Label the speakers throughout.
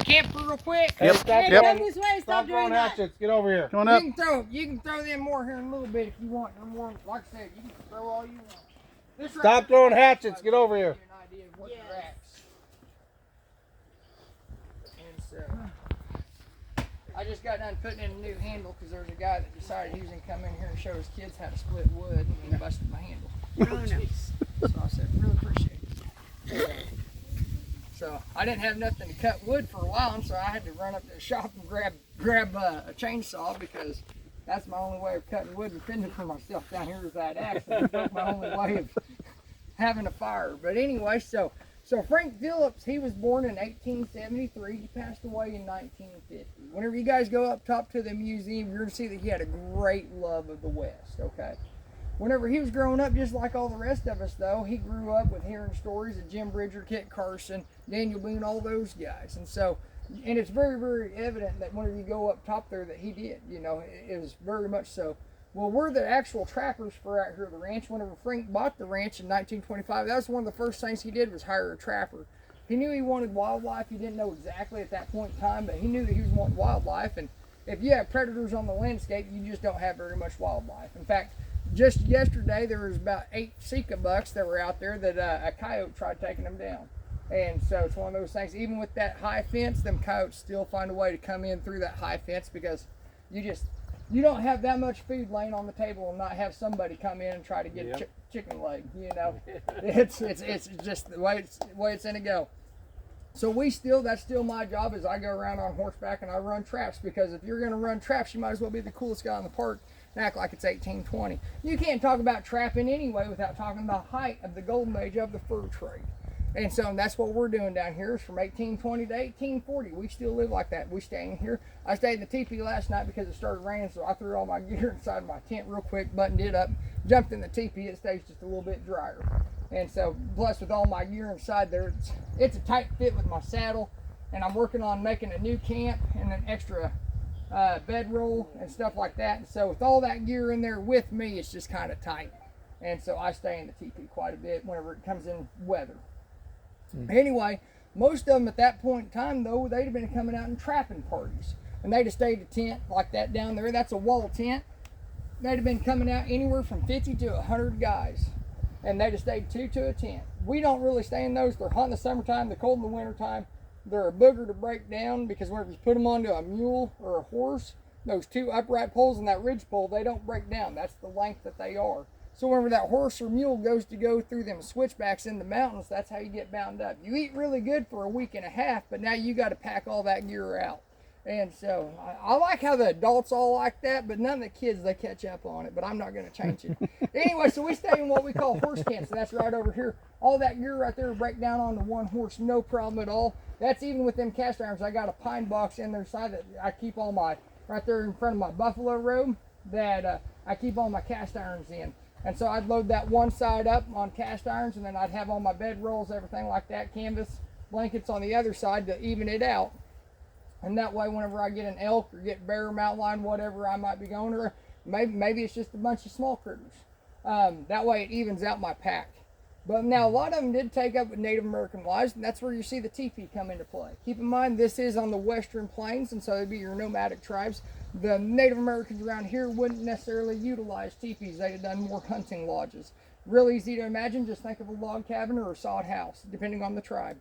Speaker 1: camper real quick?
Speaker 2: Yep.
Speaker 3: Hey, come this way. Stop doing that.
Speaker 2: hatchets. Get over here.
Speaker 4: Come on up.
Speaker 1: You can throw them more here in a little bit if you want. They're more, like I said, you can throw all you want. This right
Speaker 2: Stop
Speaker 1: here-
Speaker 2: throwing hatchets. Get over here.
Speaker 1: Give you an idea of what the racks. And so, I just got done putting in a new handle because there's a guy that decided he was going to come in here and show his kids how to split wood, and he busted my handle.
Speaker 3: Oh, no.
Speaker 1: So I said, really appreciate it. So I didn't have nothing to cut wood for a while, and so I had to run up to the shop and grab a chainsaw because that's my only way of cutting wood and fending for myself down here is that axe. And that's my only way of having a fire. But anyway, so Frank Phillips, he was born in 1873. He passed away in 1950. Whenever you guys go up top to the museum, you're going to see that he had a great love of the West, okay? Whenever he was growing up, just like all the rest of us, though, he grew up with hearing stories of Jim Bridger, Kit Carson, Daniel Boone, all those guys. And it's very, very evident that whenever you go up top there that he did, you know, it was very much so. Well, we're the actual trappers for out here at the ranch. Whenever Frank bought the ranch in 1925, that was one of the first things he did was hire a trapper. He knew he wanted wildlife. He didn't know exactly at that point in time, but he knew that he was wanting wildlife. And if you have predators on the landscape, you just don't have very much wildlife. In fact, just yesterday, there was about 8 Sika bucks that were out there that a coyote tried taking them down. And so it's one of those things, even with that high fence, them coyotes still find a way to come in through that high fence because you don't have that much food laying on the table and not have somebody come in and try to get a chicken leg, you know. It's just the way it's gonna go. So that's still my job is I go around on horseback and I run traps because if you're gonna run traps, you might as well be the coolest guy in the park and act like it's 1820. You can't talk about trapping anyway without talking about the height of the golden age of the fur trade. And so that's what we're doing down here is from 1820 to 1840. We still live like that. We stay in here. I stayed in the teepee last night because it started raining, so I threw all my gear inside my tent real quick, buttoned it up, jumped in the teepee. It stays just a little bit drier. And so, plus with all my gear inside there, it's a tight fit with my saddle, and I'm working on making a new camp and an extra bedroll and stuff like that. And so with all that gear in there with me, it's just kind of tight. And so I stay in the teepee quite a bit whenever it comes in weather. Anyway, most of them at that point in time, though, they'd have been coming out in trapping parties. And they'd have stayed a tent like that down there. That's a wall tent. They'd have been coming out anywhere from 50 to 100 guys. And they'd have stayed 2 to a tent. We don't really stay in those. They're hot in the summertime. They're cold in the wintertime. They're a booger to break down because whenever you put them onto a mule or a horse, those 2 upright poles and that ridge pole, they don't break down. That's the length that they are. So whenever that horse or mule goes to go through them switchbacks in the mountains, that's how you get bound up. You eat really good for a week and a half, but now you got to pack all that gear out. And so I like how the adults all like that, but none of the kids, they catch up on it, but I'm not going to change it. Anyway, so we stay in what we call horse camps, and that's right over here. All that gear right there will break down onto one horse, no problem at all. That's even with them cast irons. I got a pine box in their side that I keep all my, right there in front of my buffalo robe, that I keep all my cast irons in. And so I'd load that one side up on cast irons, and then I'd have all my bed rolls, everything like that, canvas blankets on the other side to even it out. And that way, whenever I get an elk or get bear, mountain lion, whatever I might be going, or maybe it's just a bunch of small critters. That way it evens out my pack. But now a lot of them did take up with Native American wives, and that's where you see the teepee come into play. Keep in mind, this is on the western plains, and so they'd be your nomadic tribes. The Native Americans around here wouldn't necessarily utilize teepees. They'd have done more hunting lodges. Real easy to imagine, just think of a log cabin or a sod house, depending on the tribe.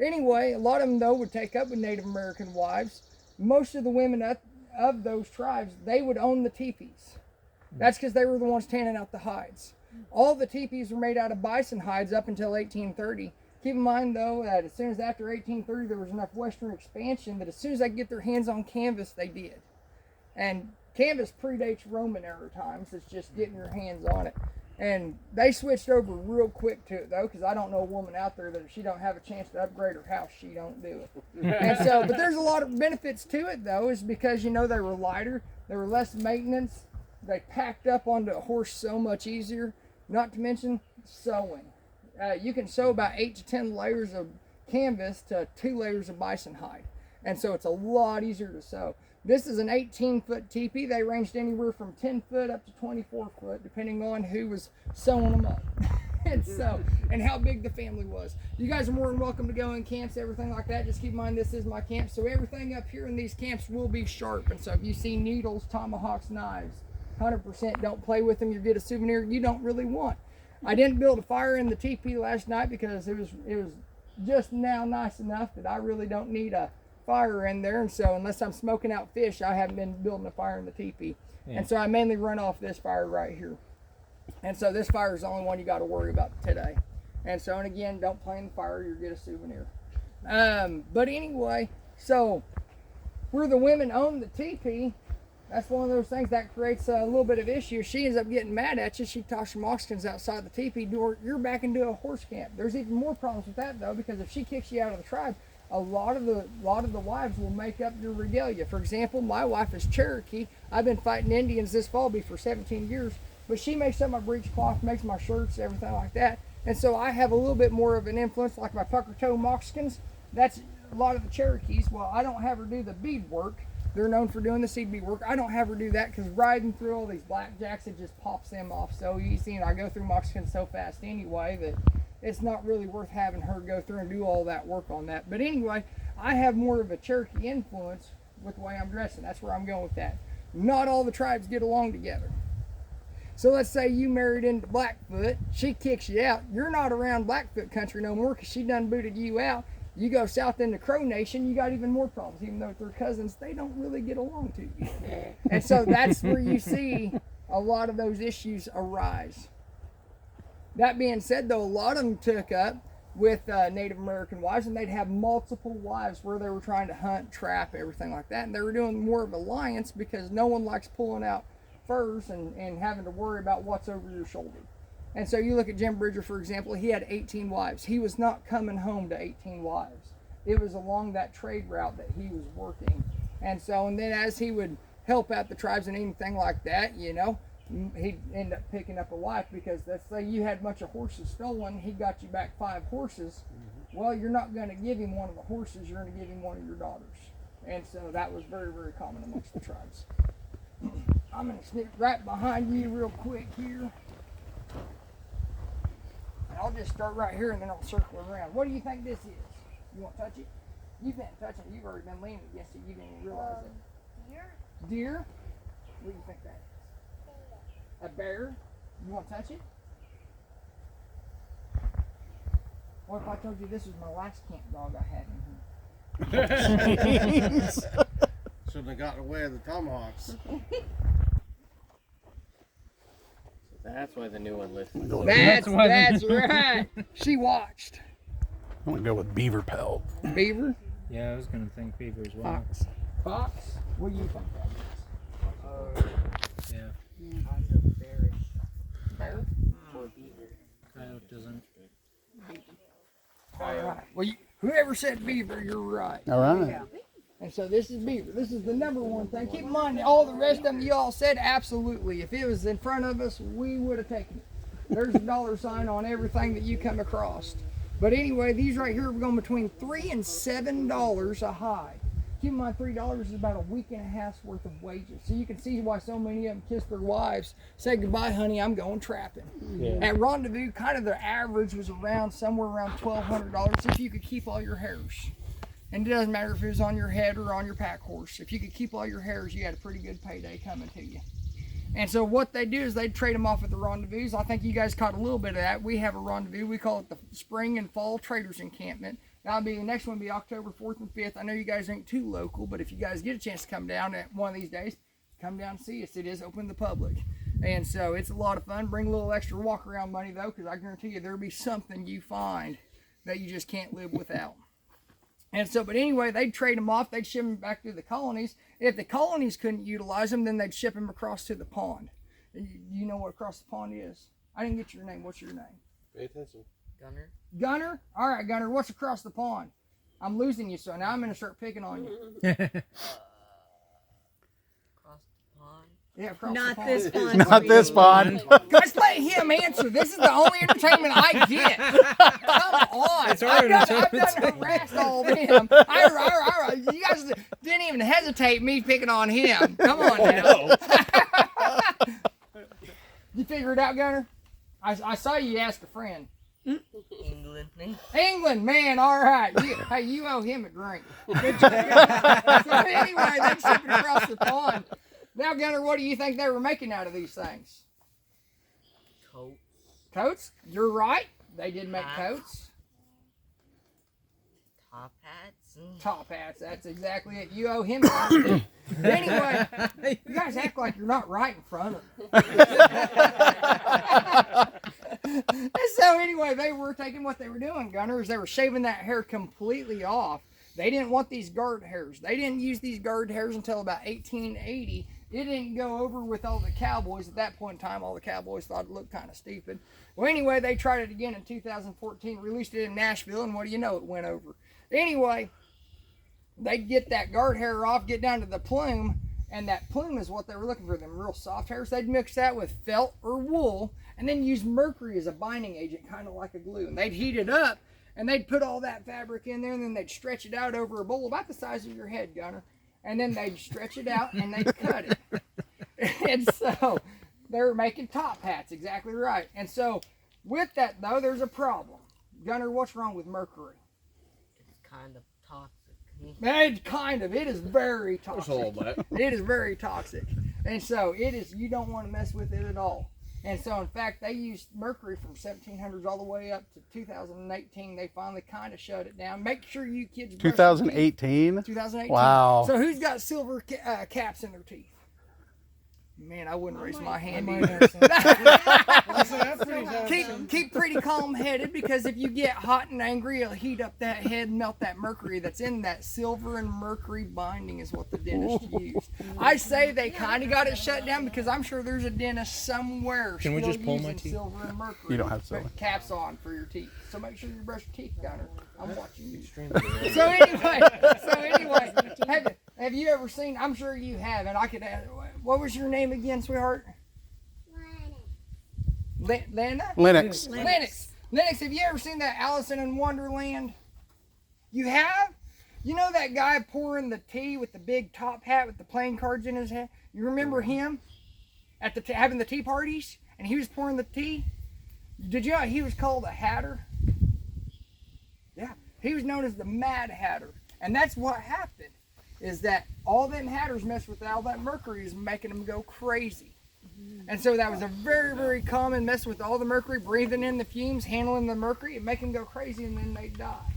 Speaker 1: Anyway, a lot of them, though, would take up with Native American wives. Most of the women of those tribes, they would own the teepees. That's because they were the ones tanning out the hides. All the teepees were made out of bison hides up until 1830. Keep in mind, though, that as soon as after 1830, there was enough western expansion that as soon as they could get their hands on canvas, they did. And canvas predates Roman era times. It's just getting your hands on it. And they switched over real quick to it, though, because I don't know a woman out there that if she don't have a chance to upgrade her house, she don't do it. And so, but there's a lot of benefits to it, though, is because, you know, they were lighter, they were less maintenance, they packed up onto a horse so much easier, not to mention sewing. You can sew about 8 to 10 layers of canvas to 2 layers of bison hide. And so it's a lot easier to sew. This is an 18-foot teepee. They ranged anywhere from 10 foot up to 24 foot, depending on who was sewing them up. And how big the family was. You guys are more than welcome to go in camps, everything like that. Just keep in mind this is my camp, so everything up here in these camps will be sharp. And so if you see needles, tomahawks, knives, 100% don't play with them. You get a souvenir you don't really want. I didn't build a fire in the teepee last night because it was just now nice enough that I really don't need a fire in there. And so unless I'm smoking out fish, I haven't been building a fire in the teepee. Yeah. And so I mainly run off this fire right here. And so this fire is the only one you got to worry about today. And so, and again, don't play in the fire, you'll get a souvenir. But anyway, so where the women own the teepee, that's one of those things that creates a little bit of issue. She ends up getting mad at you. She tosses some Mexicans outside the teepee door. You're back into a horse camp. There's even more problems with that though, because if she kicks you out of the tribe, a lot of the wives will make up your regalia. For example, my wife is Cherokee. I've been fighting Indians this fall for 17 years, but she makes up my breechcloth, makes my shirts, everything like that. And so I have a little bit more of an influence, like my pucker toe Mexicans. That's a lot of the Cherokees. Well, I don't have her do the bead work. They're known for doing the seed bead work. I don't have her do that because riding through all these blackjacks, it just pops them off so easy. And I go through Mexicans so fast anyway that it's not really worth having her go through and do all that work on that. But anyway, I have more of a Cherokee influence with the way I'm dressing. That's where I'm going with that. Not all the tribes get along together. So let's say you married into Blackfoot. She kicks you out. You're not around Blackfoot country no more because she done booted you out. You go south into Crow Nation, you got even more problems. Even though they're cousins, they don't really get along to you. And so that's where you see a lot of those issues arise. That being said, though, a lot of them took up with Native American wives, and they'd have multiple wives where they were trying to hunt, trap, everything like that. And they were doing more of alliance because no one likes pulling out furs and having to worry about what's over your shoulder. And so you look at Jim Bridger, for example, he had 18 wives. He was not coming home to 18 wives. It was along that trade route that he was working. And so, and then as he would help out the tribes and anything like that, you know, he'd end up picking up a wife because let's say you had a bunch of horses stolen, he got you back 5 horses. Well, you're not going to give him one of the horses, you're going to give him one of your daughters. And so that was very, very common amongst the tribes. I'm going to sneak right behind you real quick here. And I'll just start right here and then I'll circle around. What do you think this is? You want to touch it? You've been touching it. You've already been leaning against it. You didn't even realize it.
Speaker 3: Deer?
Speaker 1: Deer? What do you think that is? A bear? You want to touch it? What if I told you this was my last camp dog I had in here?
Speaker 2: Shouldn't have gotten away with the tomahawks.
Speaker 4: That's why the new one listens.
Speaker 1: That's right. She watched.
Speaker 5: I'm gonna go with beaver pelt.
Speaker 1: Beaver?
Speaker 6: Yeah, I was gonna think beaver as well.
Speaker 1: Fox. Fox? What do you think that is?
Speaker 6: Yeah.
Speaker 1: Bear?
Speaker 4: Or beaver.
Speaker 6: Coyote doesn't.
Speaker 1: All right. Well, whoever said beaver, you're right.
Speaker 5: All right.
Speaker 1: And so this is beaver. This is the number one thing. Keep in mind, all the rest of them you all said absolutely. If it was in front of us, we would have taken it. There's a $sign on everything that you come across. But anyway, these right here are going between $3 and $7 a hide. Keep in mind, $3 is about a week and a half's worth of wages. So you can see why so many of them kiss their wives, say goodbye, honey, I'm going trapping. Yeah. At Rendezvous, kind of the average was somewhere around $1,200 if you could keep all your hairs. And it doesn't matter if it was on your head or on your pack horse. If you could keep all your hairs, you had a pretty good payday coming to you. And so what they do is they trade them off at the rendezvous. I think you guys caught a little bit of that. We have a rendezvous. We call it the Spring and Fall Traders Encampment. That'll be the next one will be October 4th and 5th. I know you guys ain't too local, but if you guys get a chance to come down at one of these days, come down and see us. It is open to the public. And so it's a lot of fun. Bring a little extra walk around money though, because I guarantee you there'll be something you find that you just can't live without. And so, but anyway, they'd trade them off. They'd ship them back to the colonies. If the colonies couldn't utilize them, then they'd ship them across to the pond. You know what across the pond is? I didn't get your name. What's your name?
Speaker 2: Pay attention.
Speaker 4: Gunner?
Speaker 1: Gunner? All right, Gunner. What's across the pond? I'm losing you, so now I'm going to start picking on you.
Speaker 4: Across the pond?
Speaker 1: Yeah, across
Speaker 3: Not
Speaker 1: the pond.
Speaker 3: this pond.
Speaker 5: Not this pond.
Speaker 1: Guys, let him answer. This is the only entertainment I get. Come on.
Speaker 6: It's our
Speaker 1: I've
Speaker 6: entertainment.
Speaker 1: done harassed all of them. You guys didn't even hesitate me picking on him. Come on now. You figure it out, Gunner? I saw you ask a friend.
Speaker 4: England.
Speaker 1: England, man, all right. Hey, you owe him a drink. Good job. So anyway, they shipped it across the pond. Now, Gunner, what do you think they were making out of these things?
Speaker 4: Coat.
Speaker 1: Coats? You're right. They did make
Speaker 4: Hats.
Speaker 1: coats.
Speaker 4: Top hats.
Speaker 1: Top hats. That's exactly it. You owe him a drink. Anyway, you guys act like you're not right in front of them. So anyway, they were taking what they were doing, Gunner, is they were shaving that hair completely off. They didn't want these guard hairs. They didn't use these guard hairs until about 1880. It didn't go over with all the cowboys. At that point in time, all the cowboys thought it looked kind of stupid. Well, anyway, they tried it again in 2014, released it in Nashville, and what do you know? It went over. Anyway, they'd get that guard hair off, get down to the plume, and that plume is what they were looking for, them real soft hairs. They'd mix that with felt or wool, and then use mercury as a binding agent, kind of like a glue. And they'd heat it up, and they'd put all that fabric in there, and then they'd stretch it out over a bowl about the size of your head, Gunner. And then they'd stretch it out, and they'd cut it. And so they were making top hats, exactly right. And so with that, though, there's a problem. Gunner, what's wrong with mercury?
Speaker 4: It's kind of toxic.
Speaker 1: It is very toxic.
Speaker 2: Just a little bit.
Speaker 1: It is very toxic. And so it is, you don't want to mess with it at all. And so, in fact, they used mercury from 1700s all the way up to 2018. They finally kind of shut it down. Make sure you kids brush your teeth.
Speaker 5: 2018?
Speaker 1: 2018.
Speaker 5: Wow.
Speaker 1: So who's got silver caps in their teeth? Man, I wouldn't raise my hand either. Keep pretty calm-headed, because if you get hot and angry, it'll heat up that head and melt that mercury that's in that silver and mercury binding is what the dentist used. I say they kind of got it shut down because I'm sure there's a dentist somewhere
Speaker 6: Can we
Speaker 1: still
Speaker 6: just pull my
Speaker 1: using
Speaker 6: teeth?
Speaker 1: silver and mercury.
Speaker 5: You don't have silver.
Speaker 1: Put caps on for your teeth. So make sure you brush your teeth, Gunner. I'm watching you.
Speaker 2: Extremely.
Speaker 1: So anyway, have you ever seen, I'm sure you have, and I could add, what was your name again, sweetheart? Lena?
Speaker 5: Linux.
Speaker 1: Lennox, have you ever seen that Allison in Wonderland? You have? You know that guy pouring the tea with the big top hat with the playing cards in his head? You remember him? At the having the tea parties? And he was pouring the tea? Did you know he was called a hatter? Yeah, he was known as the Mad Hatter. And that's what happened, is that all them hatters messed with all that mercury is making them go crazy. And so that was a very, very common mess with all the mercury, breathing in the fumes, handling the mercury, and making them go crazy, and then they die.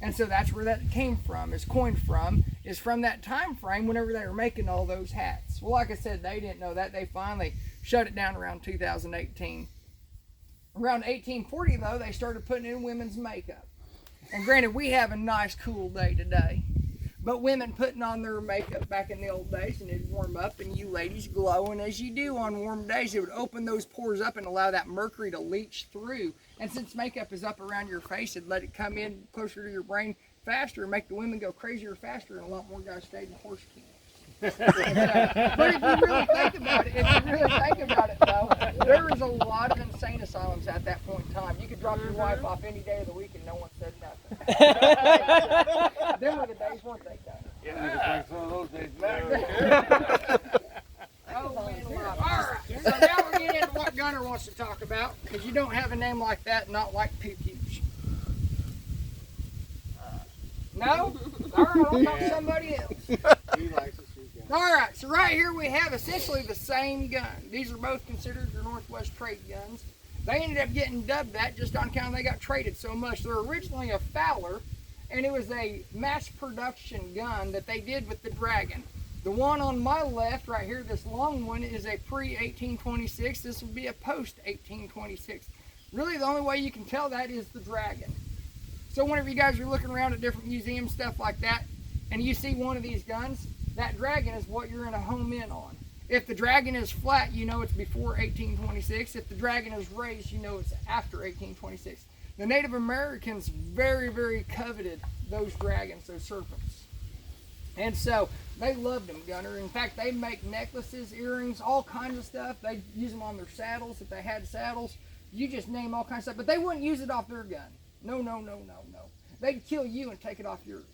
Speaker 1: And so that's where that came from, is coined from, is from that time frame whenever they were making all those hats. Well, like I said, they didn't know that. They finally shut it down around 2018. Around 1840, though, they started putting in women's makeup. And granted, we have a nice, cool day today. But women putting on their makeup back in the old days, and it'd warm up, and you ladies glowing as you do on warm days, it would open those pores up and allow that mercury to leach through. And since makeup is up around your face, it'd let it come in closer to your brain faster and make the women go crazier faster, and a lot more guys stayed in horse camps. But if you really think about it, though, there was a lot of insane asylums at that point in time. You could drop your wife off any day of the week and no one said nothing. Them were the days, weren't they, Gunner?
Speaker 2: Yeah, some of those days back.
Speaker 1: Oh, man, alive. All right, so now we're getting into what Gunner wants to talk about, because you don't have a name like that and not like pew-pews. No? All right, I'll talk to somebody else.
Speaker 2: He likes it, so he can.
Speaker 1: All right, so right here we have essentially the same gun. These are both considered your Northwest trade guns. They ended up getting dubbed that just on account of they got traded so much. They're originally a Fowler, and it was a mass production gun that they did with the Dragon. The one on my left right here, this long one, is a pre-1826. This would be a post-1826. Really, the only way you can tell that is the Dragon. So whenever you guys are looking around at different museums, stuff like that, and you see one of these guns, that Dragon is what you're going to home in on. If the Dragon is flat, you know it's before 1826. If the Dragon is raised, you know it's after 1826. The Native Americans very, very coveted those dragons, those serpents. And so they loved them, Gunner. In fact, they make necklaces, earrings, all kinds of stuff. They use them on their saddles if they had saddles. You just name all kinds of stuff. But they wouldn't use it off their gun. No. They'd kill you and take it off yours.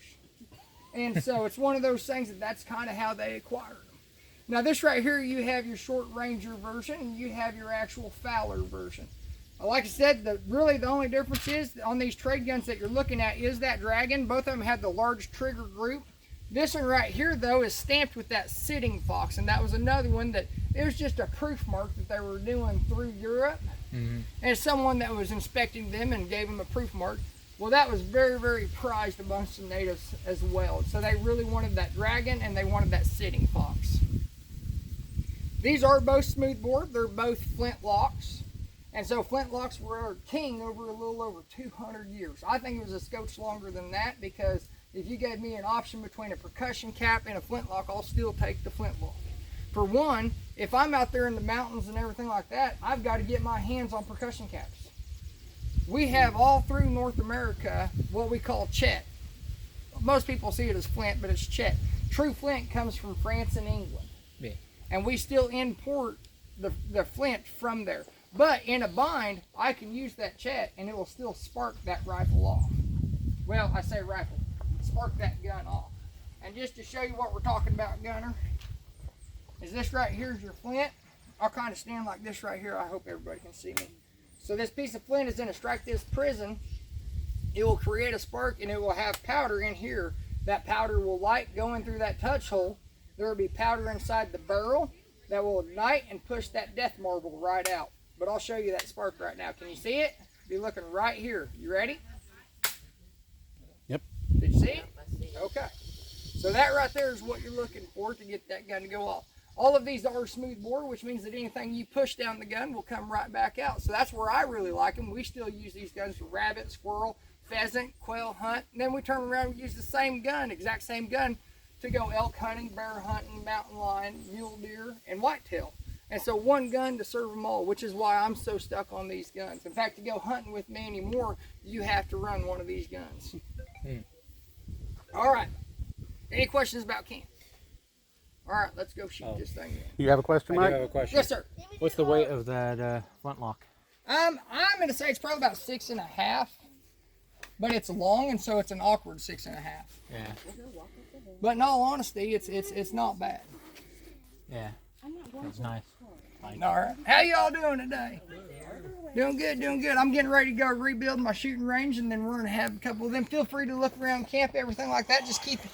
Speaker 1: And so it's one of those things that's kind of how they acquired them. Now this right here, you have your short ranger version, and you have your actual Fowler version. Like I said, really the only difference is on these trade guns that you're looking at is that Dragon. Both of them have the large trigger group. This one right here, though, is stamped with that sitting fox, and that was another one that it was just a proof mark that they were doing through Europe. And someone that was inspecting them and gave them a proof mark. Well, that was very, very prized amongst the natives as well. So they really wanted that Dragon, and they wanted that sitting fox. These are both smoothbore. They're both flintlocks. And so flintlocks were king over a little over 200 years. I think it was a scotch longer than that, because if you gave me an option between a percussion cap and a flintlock, I'll still take the flintlock. For one, if I'm out there in the mountains and everything like that, I've got to get my hands on percussion caps. We have all through North America what we call chet. Most people see it as flint, but it's chet. True flint comes from France and England.
Speaker 6: Yeah.
Speaker 1: And we still import the flint from there. But in a bind, I can use that chet and it will still spark that rifle off. Well, I say rifle, spark that gun off. And just to show you what we're talking about, Gunner, is this right here is your flint. I'll kind of stand like this right here. I hope everybody can see me. So this piece of flint is going to strike this prison. It will create a spark and it will have powder in here. That powder will light going through that touch hole. There will be powder inside the barrel that will ignite and push that death marble right out. But I'll show you that spark right now. Can you see it? Be looking right here. You ready?
Speaker 5: Yep.
Speaker 1: Did you see it?
Speaker 4: I see it.
Speaker 1: Okay. So that right there is what you're looking for to get that gun to go off. All of these are smooth bore, which means that anything you push down the gun will come right back out. So that's where I really like them. We still use these guns for rabbit, squirrel, pheasant, quail hunt. And then we turn around and use the same gun, exact same gun, to go elk hunting, bear hunting, mountain lion, mule deer, and whitetail. And so one gun to serve them all, which is why I'm so stuck on these guns. In fact, to go hunting with me anymore, you have to run one of these guns. All right. Any questions about camp? All right, let's go shoot this thing.
Speaker 5: You have a question,
Speaker 6: I do
Speaker 5: Mike?
Speaker 6: have a question.
Speaker 1: Yes, sir.
Speaker 6: What's the weight of that flintlock?
Speaker 1: I'm gonna say it's probably about 6.5, but it's long, and so it's an awkward 6.5.
Speaker 6: Yeah.
Speaker 1: But in all honesty, it's not bad.
Speaker 6: Yeah. That's nice.
Speaker 1: All right. How y'all doing today? Doing good, doing good. I'm getting ready to go rebuild my shooting range, and then we're gonna have a couple of them. Feel free to look around camp, everything like that. Just keep